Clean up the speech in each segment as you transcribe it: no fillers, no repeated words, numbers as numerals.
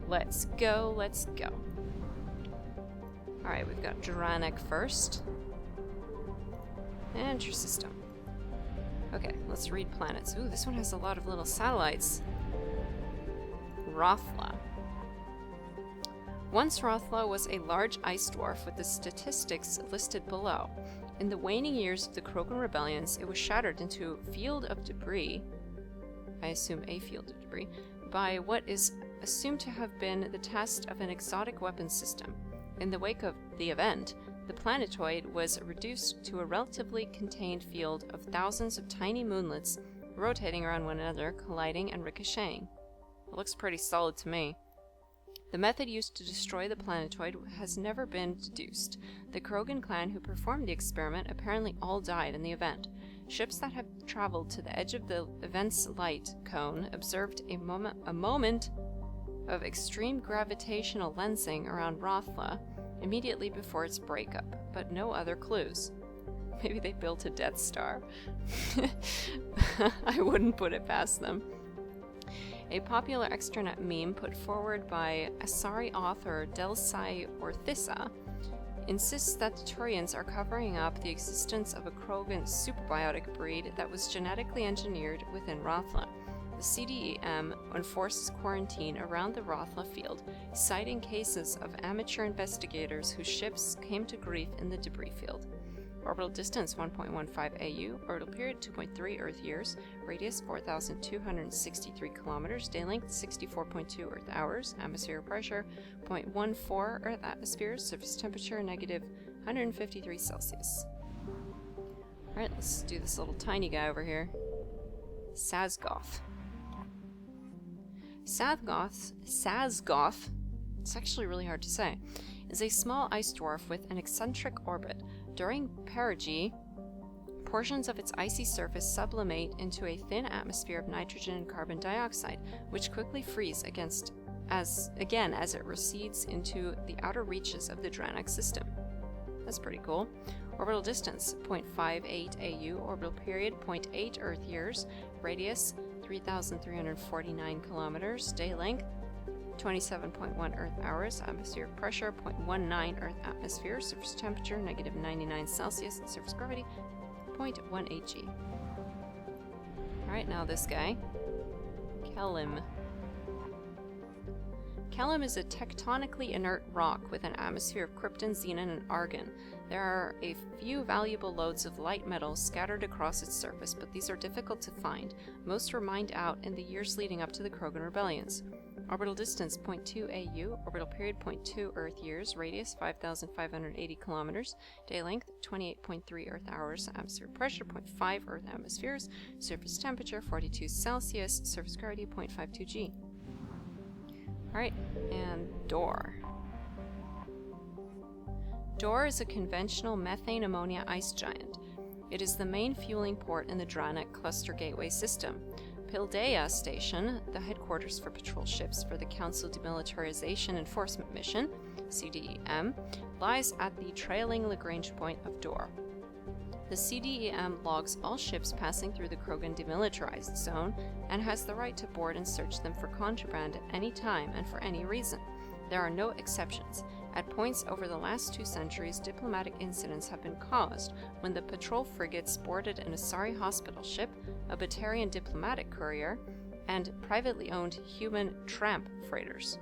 Let's go, let's go. Alright, we've got Dranek first. Enter system. Okay, let's read planets. Ooh, this one has a lot of little satellites. Rothla. Once Rothla was a large ice dwarf with the statistics listed below. In the waning years of the Krogan rebellions, it was shattered into a field of debris, I assume a field of debris, by what is assumed to have been the test of an exotic weapons system. In the wake of the event, the planetoid was reduced to a relatively contained field of thousands of tiny moonlets rotating around one another, colliding and ricocheting. It looks pretty solid to me. The method used to destroy the planetoid has never been deduced. The Krogan clan who performed the experiment apparently all died in the event. Ships that have traveled to the edge of the event's light cone observed a moment of extreme gravitational lensing around Rothla immediately before its breakup, but no other clues. Maybe they built a Death Star. I wouldn't put it past them. A popular extranet meme put forward by Asari author Delsai Orthissa insists that the Turians are covering up the existence of a Krogan superbiotic breed that was genetically engineered within Rothla. The CDEM enforces quarantine around the Rothla field, citing cases of amateur investigators whose ships came to grief in the debris field. Orbital distance 1.15 AU, orbital period 2.3 Earth years, radius 4,263 kilometers, day length 64.2 Earth hours, atmospheric pressure 0.14 Earth atmospheres, surface temperature negative 153 Celsius. Alright, let's do this little tiny guy over here. Sazgoth. Sazgoth, it's actually really hard to say, is a small ice dwarf with an eccentric orbit. During perigee, portions of its icy surface sublimate into a thin atmosphere of nitrogen and carbon dioxide, which quickly freeze as it recedes into the outer reaches of the Dranek system. That's pretty cool. Orbital distance 0.58 AU, orbital period 0.8 Earth years, radius 3,349 kilometers, day length 27.1 Earth hours, atmospheric pressure 0.19 Earth atmosphere, surface temperature negative 99 Celsius, surface gravity 0.18 G. Alright, now this guy. Kelim. Kelim is a tectonically inert rock with an atmosphere of krypton, xenon, and argon. There are a few valuable loads of light metals scattered across its surface, but these are difficult to find. Most were mined out in the years leading up to the Krogan rebellions. Orbital distance 0.2 AU, orbital period 0.2 Earth years, radius 5,580 kilometers, day length 28.3 Earth hours, atmospheric pressure 0.5 Earth atmospheres, surface temperature 42 Celsius, surface gravity 0.52 G. Alright, and Dor. Dor is a conventional methane ammonia ice giant. It is the main fueling port in the Dranek Cluster Gateway system. Pildea Station, the headquarters for patrol ships for the Council Demilitarization Enforcement Mission, CDEM, lies at the trailing Lagrange point of Dor. The CDEM logs all ships passing through the Krogan demilitarized zone and has the right to board and search them for contraband at any time and for any reason. There are no exceptions. At points over the last 2 centuries, diplomatic incidents have been caused when the patrol frigates boarded an Asari hospital ship, a Batarian diplomatic courier, and privately owned human tramp freighters.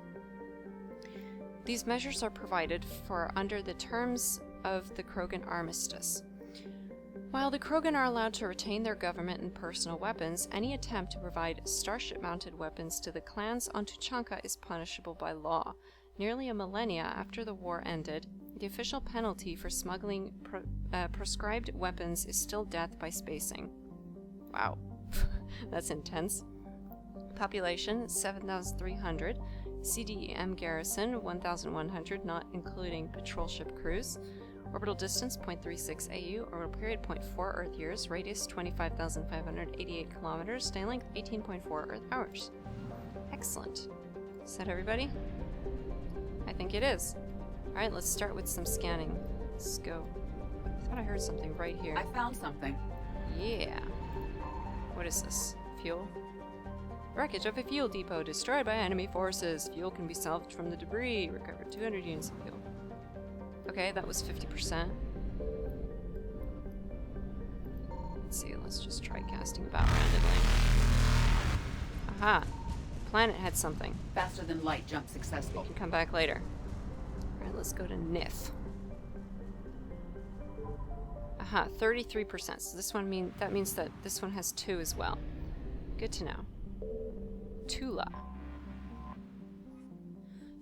These measures are provided for under the terms of the Krogan armistice. While the Krogan are allowed to retain their government and personal weapons, any attempt to provide starship-mounted weapons to the clans on Tuchanka is punishable by law. Nearly a millennia after the war ended, the official penalty for smuggling proscribed weapons is still death by spacing. Wow, that's intense. Population 7,300, CDEM garrison 1,100, not including patrol ship crews. Orbital distance 0.36 AU, orbital period 0.4 Earth years, radius 25,588 kilometers, day length 18.4 Earth hours. Excellent. Is that everybody? I think it is. Alright, let's start with some scanning. Let's go. I thought I heard something right here. I found something. Yeah. What is this? Fuel? Wreckage of a fuel depot destroyed by enemy forces. Fuel can be salvaged from the debris. Recover 200 units of fuel. Okay, that was 50%. Let's see, let's just try casting about randomly. Aha! The planet had something. Faster than light jump successful. We can come back later. Alright, let's go to Nith. Aha, 33%. So this one means that this one has 2 as well. Good to know. Tula.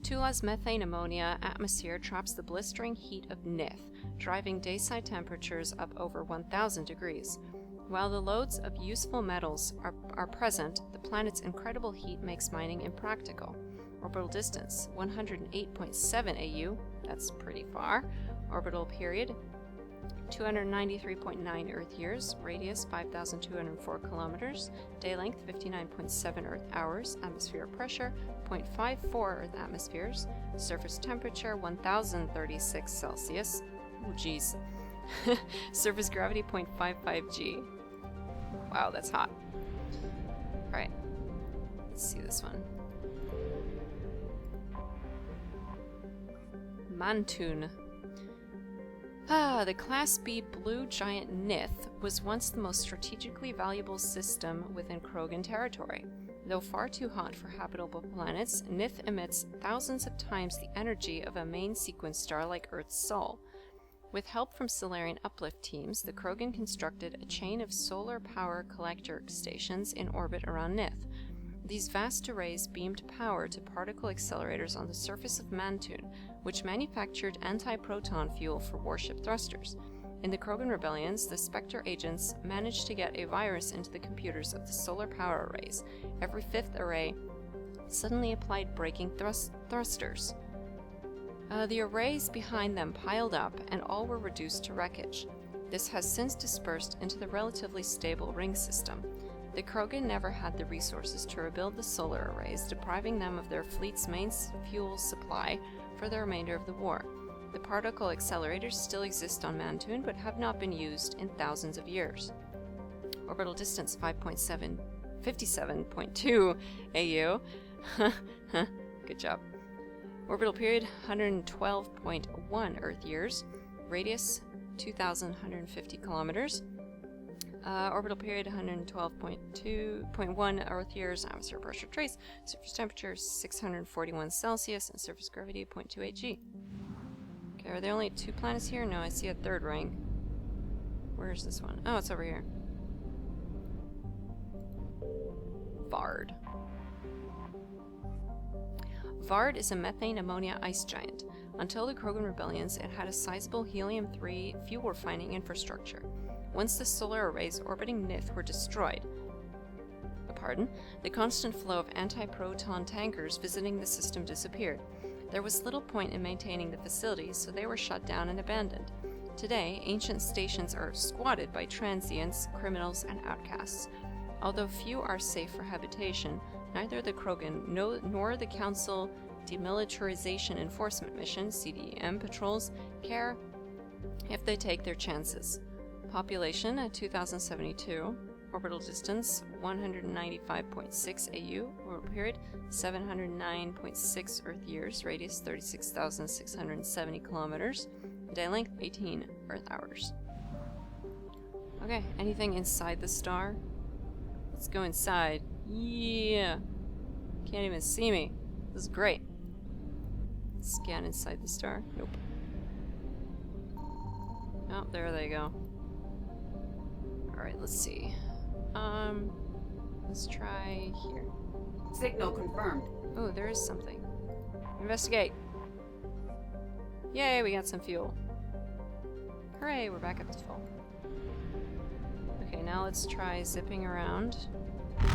Tula's methane ammonia atmosphere traps the blistering heat of Nith, driving dayside temperatures up over 1,000 degrees. While the loads of useful metals are present, the planet's incredible heat makes mining impractical. Orbital distance, 108.7 AU, that's pretty far. Orbital period, 293.9 Earth years, radius 5,204 kilometers, day length 59.7 Earth hours, atmospheric pressure 0.54 Earth atmospheres, surface temperature 1,036 Celsius. Oh geez. Surface gravity 0.55 G. Wow, that's hot. Alright. Let's see this one. Mantoon. The Class B blue giant Nith was once the most strategically valuable system within Krogan territory. Though far too hot for habitable planets, Nith emits thousands of times the energy of a main sequence star like Earth's Sol. With help from Solarian uplift teams, the Krogan constructed a chain of solar power collector stations in orbit around Nith. These vast arrays beamed power to particle accelerators on the surface of Mantoon, which manufactured anti-proton fuel for warship thrusters. In the Krogan rebellions, the Spectre agents managed to get a virus into the computers of the solar power arrays. Every fifth array suddenly applied braking thrusters. The arrays behind them piled up, and all were reduced to wreckage. This has since dispersed into the relatively stable ring system. The Krogan never had the resources to rebuild the solar arrays, depriving them of their fleet's main fuel supply for the remainder of the war. The particle accelerators still exist on Mantoon, but have not been used in thousands of years. Orbital distance 57.2 AU. Good job. Orbital period 112.1 Earth years. Radius 2,150 kilometers. Orbital period 112.1 Earth years. Atmospheric pressure trace. Surface temperature 641 Celsius and surface gravity 0.28 G. Okay, are there only 2 planets here? No, I see a third ring. Where is this one? Oh, it's over here. Vard. Vard is a methane ammonia ice giant. Until the Krogan rebellions, it had a sizable helium-3 fuel refining infrastructure. Once the solar arrays orbiting Nith were destroyed, the constant flow of anti-proton tankers visiting the system disappeared. There was little point in maintaining the facilities, so they were shut down and abandoned. Today, ancient stations are squatted by transients, criminals, and outcasts. Although few are safe for habitation, neither the Krogan nor the Council Demilitarization Enforcement Mission (CDEM) patrols care if they take their chances. Population at 2,072. Orbital distance 195.6 AU. Orbital period 709.6 Earth years. Radius 36,670 kilometers. Day length 18 Earth hours. Okay, anything inside the star? Let's go inside. Yeah! Can't even see me. This is great. Scan inside the star. Nope. Oh, there they go. Alright, let's see. Let's try here. Signal confirmed. Oh, there is something. Investigate. Yay, we got some fuel. Hooray, we're back up to full. Okay, now let's try zipping around. And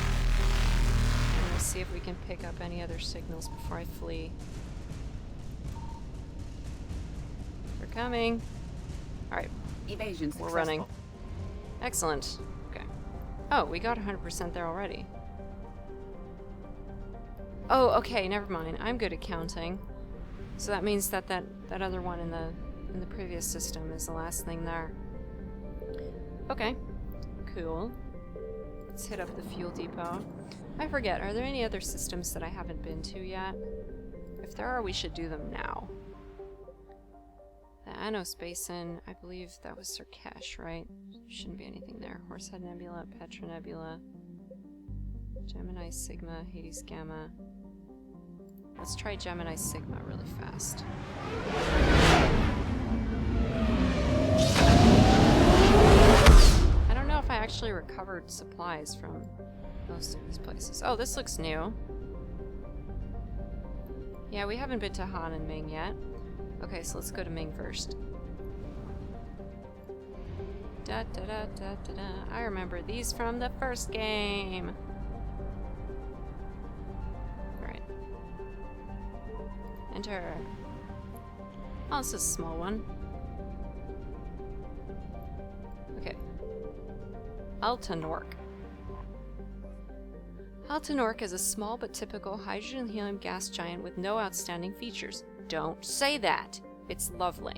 let's see if we can pick up any other signals before I flee. They're coming. Alright. Evasion successful. We're running. Excellent. Okay. Oh, we got 100% there already. Oh, okay, never mind. I'm good at counting. So that means that other one in the previous system is the last thing there. Okay. Cool. Let's hit up the fuel depot. I forget, are there any other systems that I haven't been to yet? If there are, we should do them now. The Anos Basin, I believe that was Circash, right? Shouldn't be anything there. Horsehead Nebula, Petra Nebula, Gemini Sigma, Hades Gamma. Let's try Gemini Sigma really fast. I don't know if I actually recovered supplies from most of these places. Oh, this looks new. Yeah, we haven't been to Han and Ming yet. Okay, so let's go to Ming first. Da da da da da da. I remember these from the first game. Alright. Enter. Oh, this is a small one. Okay. Altanork. Altanork is a small but typical hydrogen-helium gas giant with no outstanding features. Don't say that! It's lovely.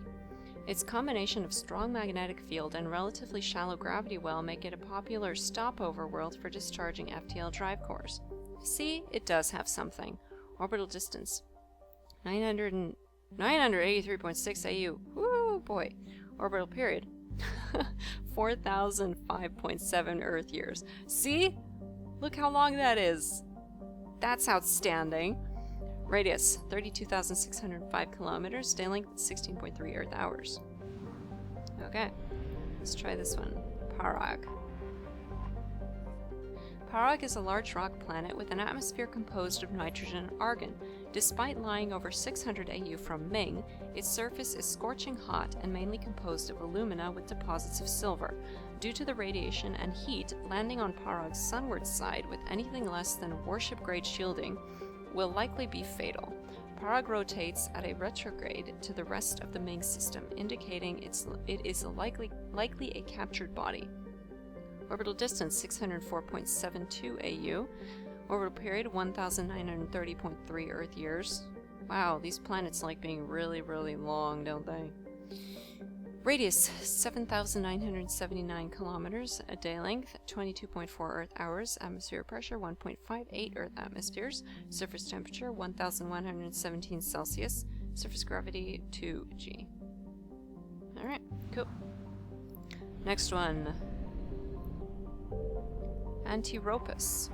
Its combination of strong magnetic field and relatively shallow gravity well make it a popular stopover world for discharging FTL drive cores. See, it does have something. Orbital distance. 983.6 AU. Woo boy. Orbital period. 4,005.7 Earth years. See? Look how long that is. That's outstanding. Radius, 32,605 kilometers. Day length, 16.3 Earth hours. Okay, let's try this one. Parag. Parag is a large rock planet with an atmosphere composed of nitrogen and argon. Despite lying over 600 AU from Ming, its surface is scorching hot and mainly composed of alumina with deposits of silver. Due to the radiation and heat, landing on Parag's sunward side with anything less than warship-grade shielding will likely be fatal. Parag rotates at a retrograde to the rest of the Ming system, indicating it is likely a captured body. Orbital distance 604.72 AU. Orbital period 1,930.3 Earth years. Wow, these planets like being really, really long, don't they? Radius 7,979 kilometers. A day length 22.4 Earth hours. Atmosphere pressure 1.58 Earth atmospheres. Surface temperature 1,117 Celsius. Surface gravity 2g. Alright, cool. Next one. Antiropus.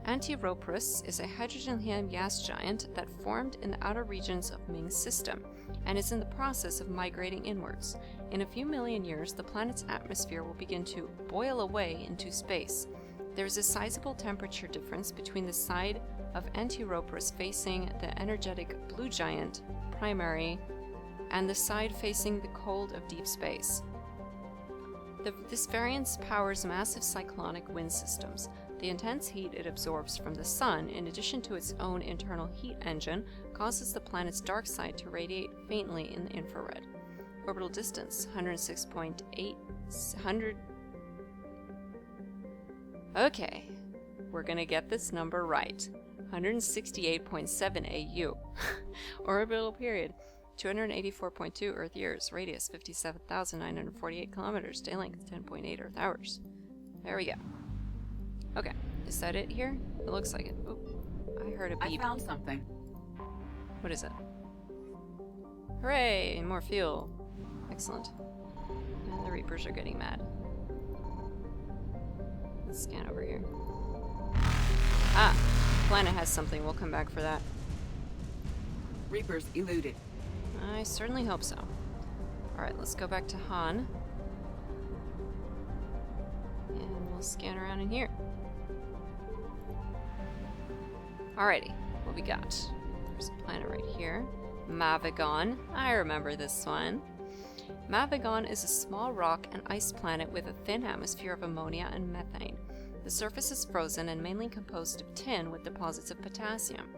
Antiropus is a hydrogen-helium gas giant that formed in the outer regions of Ming's system and is in the process of migrating inwards. In a few million years, the planet's atmosphere will begin to boil away into space. There is a sizable temperature difference between the side of Antiropus facing the energetic blue giant, primary, and the side facing the cold of deep space. This variance powers massive cyclonic wind systems. The intense heat it absorbs from the sun, in addition to its own internal heat engine, causes the planet's dark side to radiate faintly in the infrared. Orbital distance 106.800. Okay, we're gonna get this number right. 168.7 AU. Orbital period 284.2 Earth years. Radius 57,948 kilometers. Day length 10.8 Earth hours. There we go. Okay, is that it here? It looks like it. Oh, I heard a beep. I found something. What is it? Hooray! More fuel. Excellent. And the Reapers are getting mad. Let's scan over here. Ah! Planet has something. We'll come back for that. Reapers eluded. I certainly hope so. Alright, let's go back to Han. And we'll scan around in here. Alrighty, what we got? There's a planet right here. Mavigon. I remember this one. Mavigon is a small rock and ice planet with a thin atmosphere of ammonia and methane. The surface is frozen and mainly composed of tin with deposits of potassium.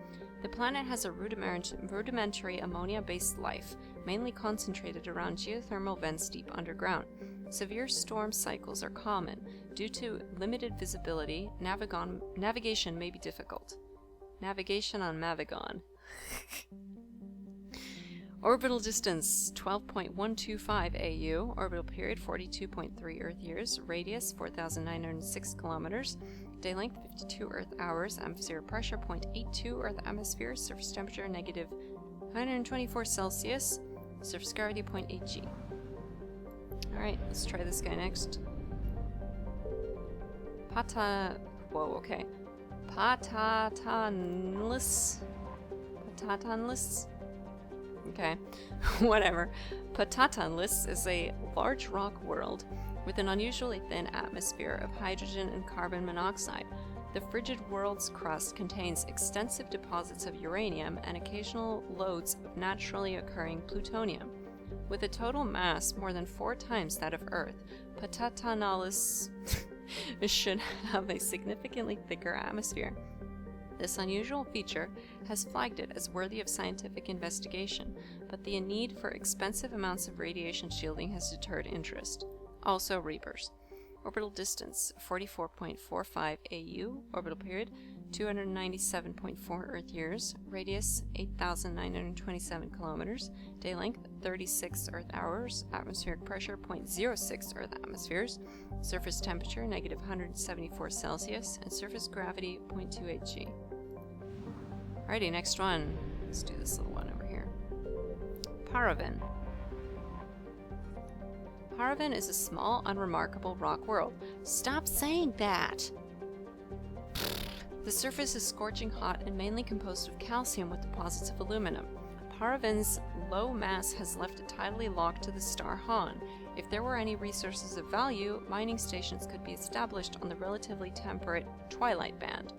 The planet has a rudimentary ammonia-based life, mainly concentrated around geothermal vents deep underground. Severe storm cycles are common. Due to limited visibility, navigation may be difficult. Navigation on Mavigon. Orbital distance 12.125 AU, orbital period 42.3 Earth years, radius 4,906 kilometers, day length 52 Earth hours, atmospheric pressure 0.82 Earth atmosphere, surface temperature negative 124 Celsius, surface gravity 0.8 G. Alright, let's try this guy next. Patatanless. Okay, whatever. Patatanless is a large rock world with an unusually thin atmosphere of hydrogen and carbon monoxide. The frigid world's crust contains extensive deposits of uranium and occasional loads of naturally occurring plutonium. With a total mass more than 4 times that of Earth, Patatanless should have a significantly thicker atmosphere. This unusual feature has flagged it as worthy of scientific investigation, but the need for expensive amounts of radiation shielding has deterred interest. Also Reapers. Orbital distance 44.45 AU, orbital period 297.4 Earth years, radius 8,927 kilometers, day length 36 Earth hours, atmospheric pressure 0.06 Earth atmospheres, surface temperature negative 174 Celsius, and surface gravity 0.28 G. Alrighty, next one. Let's do this little one over here. Paravan. Paravan is a small, unremarkable rock world. Stop saying that! The surface is scorching hot and mainly composed of calcium with deposits of aluminum. Paravan's low mass has left it tidally locked to the star Han. If there were any resources of value, mining stations could be established on the relatively temperate twilight band.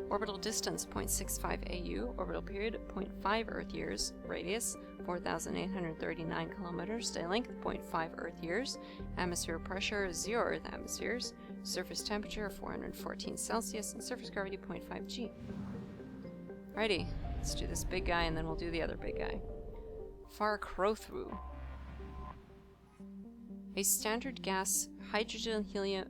Orbital distance 0.65 AU, orbital period 0.5 Earth years, radius 4,839 kilometers, day length 0.5 Earth years, atmospheric pressure 0 Earth atmospheres, surface temperature 414 Celsius, and surface gravity 0.5 G. Alrighty, let's do this big guy and then we'll do the other big guy. Far Crothru. A standard gas hydrogen helium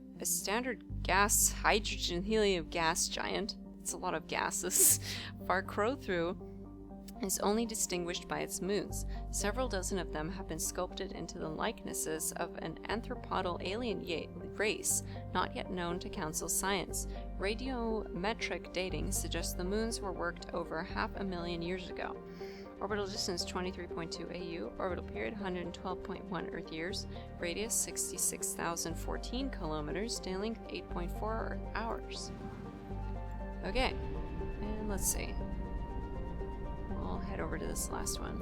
gas giant. It's a lot of gases. Far Crothru is only distinguished by its moons. Several dozen of them have been sculpted into the likenesses of an anthropodal alien race not yet known to Council science. Radiometric dating suggests the moons were worked over 500,000 years ago. Orbital distance 23.2 AU, orbital period 112.1 Earth years, radius 66,014 kilometers, day length 8.4 Earth hours. Okay, and let's see. I'll head over to this last one.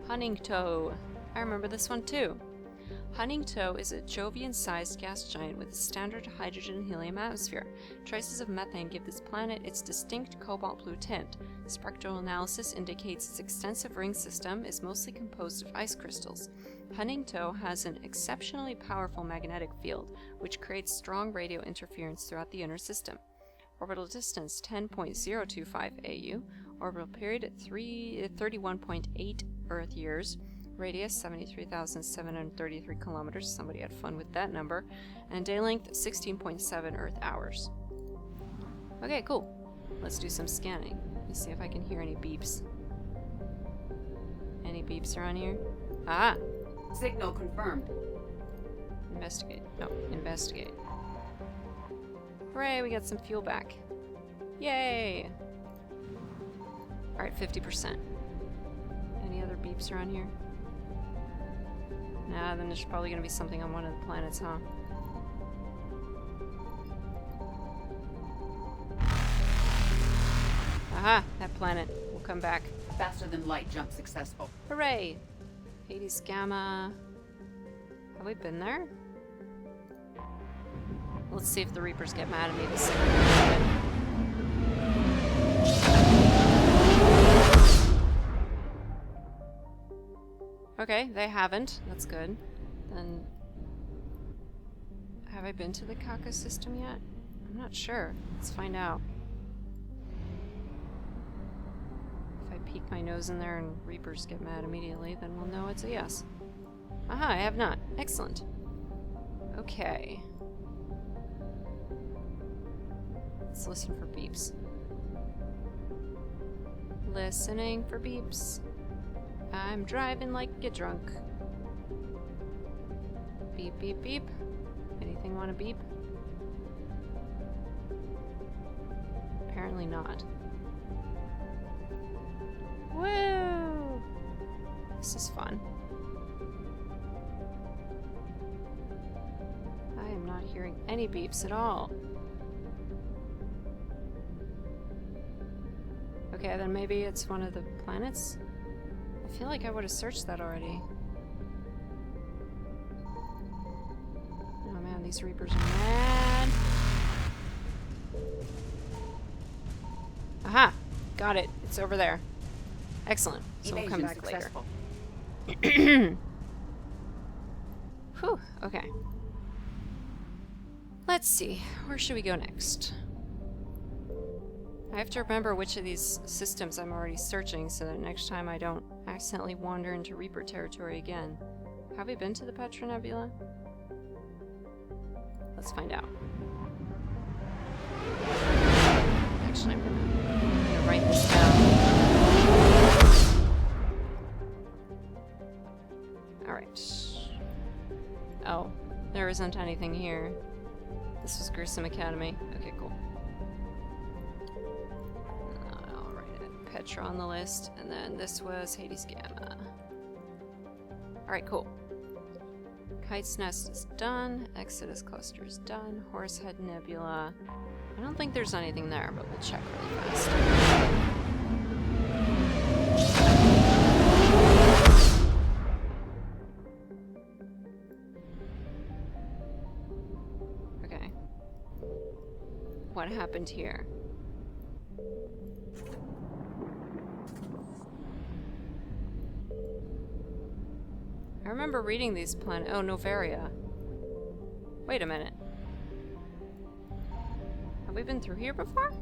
Huntingtoe. I remember this one too. Huntingtoe is a Jovian-sized gas giant with a standard hydrogen and helium atmosphere. Traces of methane give this planet its distinct cobalt blue tint. Spectral analysis indicates its extensive ring system is mostly composed of ice crystals. Huntingtoe has an exceptionally powerful magnetic field, which creates strong radio interference throughout the inner system. Orbital distance 10.025 AU, orbital period 31.8 Earth years, radius 73,733 kilometers, somebody had fun with that number, and day length 16.7 Earth hours. Okay, cool. Let's do some scanning. Let me see if I can hear any beeps. Any beeps around here? Ah! Signal confirmed. Investigate. No, investigate. Hooray, we got some fuel back. Yay! Alright, 50%. Any other beeps around here? Nah, then there's probably gonna be something on one of the planets, huh? Aha! That planet. We'll come back. Faster than light jump successful. Hooray! Hades Gamma. Have we been there? Let's see if the Reapers get mad at me this second. Okay, they haven't. That's good. Then, have I been to the Kaka system yet? I'm not sure. Let's find out. If I peek my nose in there and Reapers get mad immediately, then we'll know it's a yes. Aha, I have not. Excellent. Okay. Let's listen for beeps. Listening for beeps. I'm driving like a drunk. Beep, beep, beep. Anything want to beep? Apparently not. Woo! This is fun. I am not hearing any beeps at all. Okay, then maybe it's one of the planets? I feel like I would have searched that already. Oh man, these Reapers are mad. Aha! Got it. It's over there. Excellent. So we'll come back later. Whew, okay. Let's see. Where should we go next? I have to remember which of these systems I'm already searching so that next time I don't accidentally wander into Reaper territory again. Have we been to the Petra Nebula? Let's find out. Actually, I'm gonna write this down. Alright. Oh, there isn't anything here. This was Gruesome Academy. Okay, cool. I'll write it. Petra on the list, and then this was Hades Gamma. Alright, cool. Kite's Nest is done. Exodus Cluster is done. Horsehead Nebula. I don't think there's anything there, but we'll check really fast. Okay. What happened here? I remember reading these planets. Oh, Novaria. Wait a minute. Have we been through here before?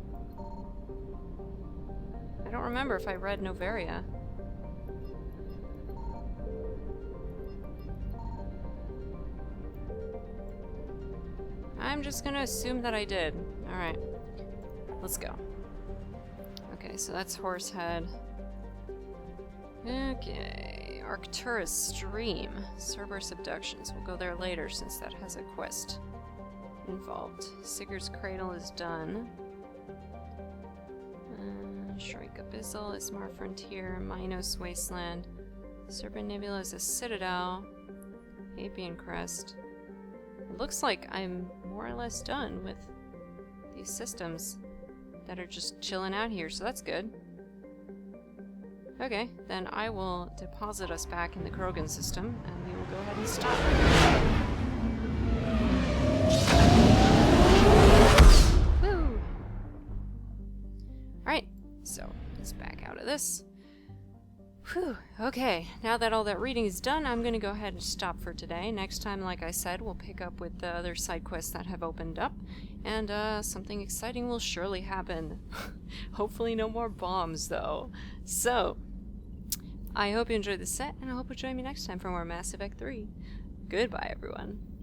I don't remember if I read Novaria. I'm just gonna assume that I did. Alright. Let's go. Okay, so that's Horsehead. Okay. Arcturus Stream. Cerberus Abductions. We'll go there later since that has a quest involved. Sigurd's Cradle is done. Shrike Abyssal, Ismar Frontier, Minos Wasteland. Serpent Nebula is a citadel. Apian Crest. It looks like I'm more or less done with these systems that are just chilling out here, so that's good. Okay, then I will deposit us back in the Krogan system, and we will go ahead and stop. Woo! Alright, so let's back out of this. Whew, okay, now that all that reading is done, I'm going to go ahead and stop for today. Next time, like I said, we'll pick up with the other side quests that have opened up, and something exciting will surely happen. Hopefully no more bombs, though. So, I hope you enjoyed the set, and I hope you'll join me next time for more Mass Effect 3. Goodbye, everyone.